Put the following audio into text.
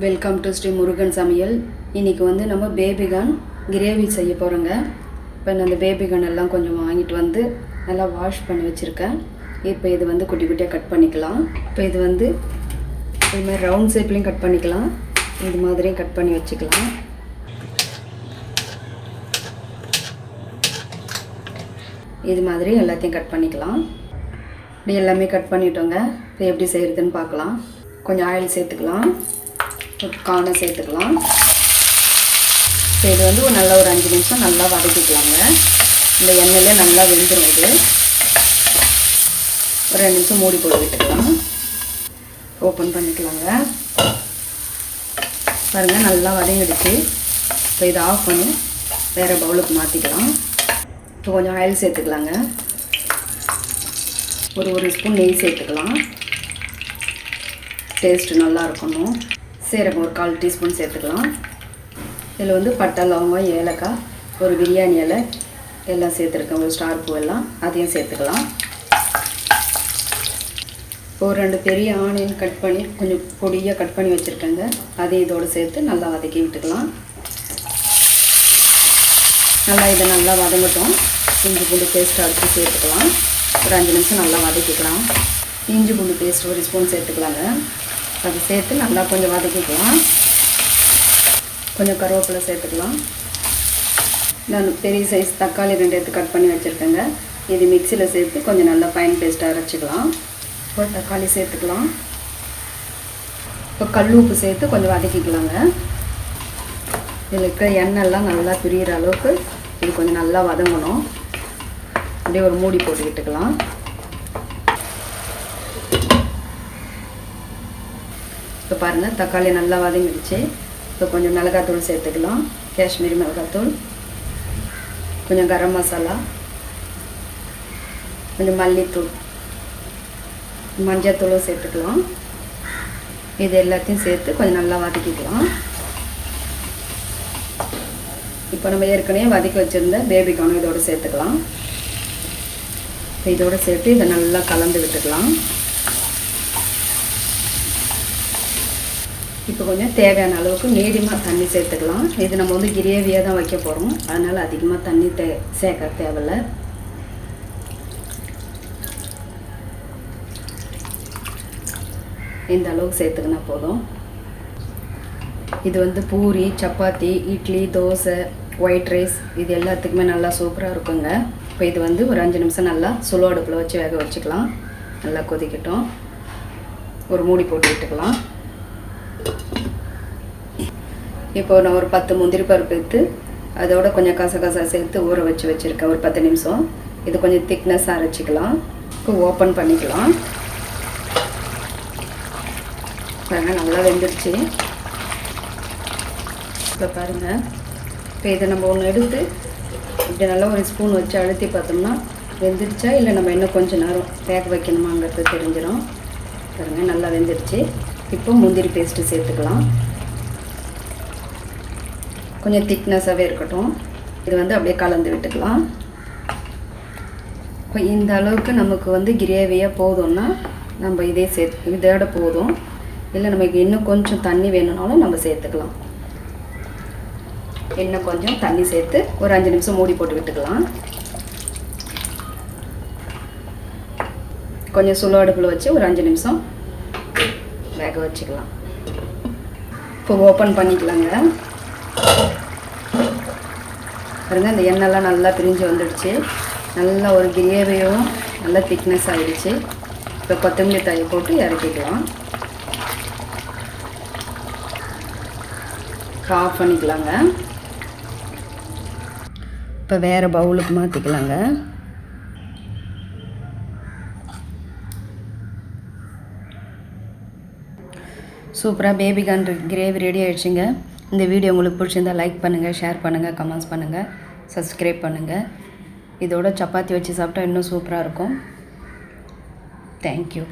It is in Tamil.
வெல்கம் டு ஸ்ரீ முருகன் சமையல். இன்றைக்கி வந்து நம்ம பேபிகார்ன் கிரேவி செய்ய போகிறோங்க. இப்போ நான் அந்த பேபிகார்ன் எல்லாம் கொஞ்சம் வாங்கிட்டு வந்து நல்லா வாஷ் பண்ணி வச்சுருக்கேன். இப்போ இது வந்து குட்டி குட்டியாக கட் பண்ணிக்கலாம். இப்போ இது வந்து இது மாதிரி ரவுண்ட் ஷேப்லேயும் கட் பண்ணிக்கலாம், இது மாதிரியும் கட் பண்ணி வச்சுக்கலாம். இது மாதிரி எல்லாத்தையும் கட் பண்ணிக்கலாம். இப்படி எல்லாமே கட் பண்ணிட்டோங்க. இப்போ எப்படி செய்கிறதுன்னு பார்க்கலாம். கொஞ்சம் ஆயில் சேர்த்துக்கலாம், கார்னை சேர்த்துக்கலாம். இப்போ இது வந்து ஒரு 5 நிமிஷம் நல்லா வதக்கிக்கலாங்க. இந்த எண்ணெயில் நல்லா வெந்துடும். இது ஒரு 2 நிமிஷம் மூடி போட்டு விட்டுக்கலாம். ஓப்பன் பண்ணிக்கலாங்க. பாருங்கள், நல்லா வதங்கிடுச்சு. இப்போ இதை ஆஃப் பண்ணி வேறு பவுலுக்கு மாற்றிக்கலாம். இப்போ கொஞ்சம் ஆயில் சேர்த்துக்கலாங்க. ஒரு ஸ்பூன் நெய் சேர்த்துக்கலாம். டேஸ்ட்டு நல்லா இருக்கணும். சீரகம் ஒரு 1/4 டீஸ்பூன் சேர்த்துக்கலாம். இதில் வந்து பட்டை, லவங்கம், ஏலக்காய், ஒரு பிரியாணி இலை எல்லாம் சேர்த்துருக்கேன். ஒரு ஸ்டார் பூ எல்லாம் அதையும் சேர்த்துக்கலாம். ஒரு 2 பெரிய ஆனியன் கட் பண்ணி கொஞ்சம் பொடியாக கட் பண்ணி வச்சுருக்கேங்க. அதையும் இதோடு சேர்த்து நல்லா வதக்கி விட்டுக்கலாம். நல்லா இதை நல்லா வதங்கட்டும். இஞ்சி பூண்டு பேஸ்ட் அரைச்சி சேர்த்துக்கலாம். ஒரு 5 நிமிஷம் நல்லா வதக்கிக்கலாம். இஞ்சி பூண்டு பேஸ்ட் ஒரு ஸ்பூன் சேர்த்துக்கலாங்க. அது சேர்த்து நல்லா கொஞ்சம் வதக்கிக்கலாம். கொஞ்சம் கருவேப்பிலை சேர்த்துக்கலாம். நான் பெரிய சைஸ் தக்காளி 2 எடுத்து கட் பண்ணி வச்சுருக்கேங்க. இது மிக்சியில் சேர்த்து கொஞ்சம் நல்லா ஃபைன் பேஸ்ட்டாக அரைச்சிக்கலாம். இப்போ தக்காளி சேர்த்துக்கலாம். இப்போ கல் உப்பு சேர்த்து கொஞ்சம் வதக்கிக்கலாங்க. இதில் இருக்கிற எண்ணெய்லாம் நல்லா பிரிகிற அளவுக்கு இது கொஞ்சம் நல்லா வதங்கணும். அப்படியே ஒரு மூடி போட்டு விட்டுக்கலாம். இப்போ பாருங்கள், தக்காளி நல்லா வதங்கிடுச்சு. இப்போ கொஞ்சம் மிளகாத்தூள் சேர்த்துக்கலாம். காஷ்மீரி மிளகாத்தூள், கொஞ்சம் கரம் மசாலா, கொஞ்சம் மல்லித்தூள், மஞ்சத்தூளும் சேர்த்துக்கலாம். இது எல்லாத்தையும் சேர்த்து கொஞ்சம் நல்லா வதக்கிக்கலாம். இப்போ நம்ம ஏற்கனவே வதக்கி வச்சுருந்த பேபிகார்ன் இதோடு சேர்த்துக்கலாம். இதோடு சேர்த்து இதை நல்லா கலந்து விட்டுக்கலாம். இப்போ கொஞ்சம் தேவையான அளவுக்கு மீடியமாக தண்ணி சேர்த்துக்கலாம். இது நம்ம வந்து கிரேவியாக தான் வைக்க போகிறோம், அதனால் அதிகமாக தண்ணி சேர்க்க தேவையில்லை. இந்த அளவுக்கு சேர்த்துக்கினா போதும். இது வந்து பூரி, சப்பாத்தி, இட்லி, தோசை, ஒயிட் ரைஸ் இது எல்லாத்துக்குமே நல்லா சூப்பராக இருக்குங்க. இப்போ இது வந்து ஒரு 5 நிமிஷம் நல்லா சுலோ அடுப்பில் வச்சு வேக வச்சுக்கலாம். நல்லா கொதிக்கட்டும். ஒரு மூடி போட்டு விட்டுக்கலாம். இப்போ நான் ஒரு 10 முந்திரி பருப்பு எடுத்து அதோட கொஞ்சம் கசகசா சேர்த்து ஊற வச்சுருக்கேன் ஒரு 10 நிமிஷம். இது கொஞ்சம் திக்னஸாக அரைச்சிக்கலாம். இப்போ ஓப்பன் பண்ணிக்கலாம். பாருங்கள், நல்லா வெந்துருச்சு. இப்போ பாருங்கள், இப்போ இதை நம்ம ஒன்று எடுத்து இப்படி நல்லா ஒரு ஸ்பூன் வச்சு அழுத்தி பார்த்தோம்னா வெந்துருச்சா இல்லை நம்ம இன்னும் கொஞ்சம் நேரம் வேக வைக்கணுமாங்கிறது தெரிஞ்சிடும். பாருங்கள், நல்லா வெந்துருச்சு. இப்போ முந்திரி பேஸ்ட்டு சேர்த்துக்கலாம். கொஞ்சம் திக்னஸாகவே இருக்கட்டும். இது வந்து அப்படியே கலந்து விட்டுக்கலாம். இப்போ இந்த அளவுக்கு நமக்கு வந்து கிரேவியாக போதும்னா நம்ம இதோட போதும். இல்லை நமக்கு இன்னும் கொஞ்சம் தண்ணி வேணும்னாலும் நம்ம சேர்த்துக்கலாம். இன்னும் கொஞ்சம் தண்ணி சேர்த்து ஒரு 5 நிமிஷம் மூடி போட்டு விட்டுக்கலாம். கொஞ்சம் சுலோ அடுப்பில் வச்சு ஒரு 5 நிமிஷம் வேக வச்சுக்கலாம். இப்போ ஓப்பன் பண்ணிக்கலாங்க. பாருங்க, இந்த எண்ணெய்லாம் நல்லா பிரிஞ்சு வந்துடுச்சு. நல்லா ஒரு கிரேவியும் நல்லா திக்னஸ் ஆகிடுச்சு. இப்போ கொத்தமல்லி தழை போட்டு இறக்கிக்கலாம். ஆஃப் பண்ணிக்கலாங்க. இப்போ வேறு பவுலுக்கு மாற்றிக்கலாங்க. சூப்பராக பேபிகார்ன் கிரேவி ரெடி ஆகிடுச்சுங்க. இந்த வீடியோ உங்களுக்கு பிடிச்சிருந்தால் லைக் பண்ணுங்கள், ஷேர் பண்ணுங்கள், கமெண்ட்ஸ் பண்ணுங்கள், சப்ஸ்கிரைப் பண்ணுங்கள். இதோட சப்பாத்தி வச்சு சாப்பிட்டா இன்னும் சூப்பராக இருக்கும். தேங்க்யூ.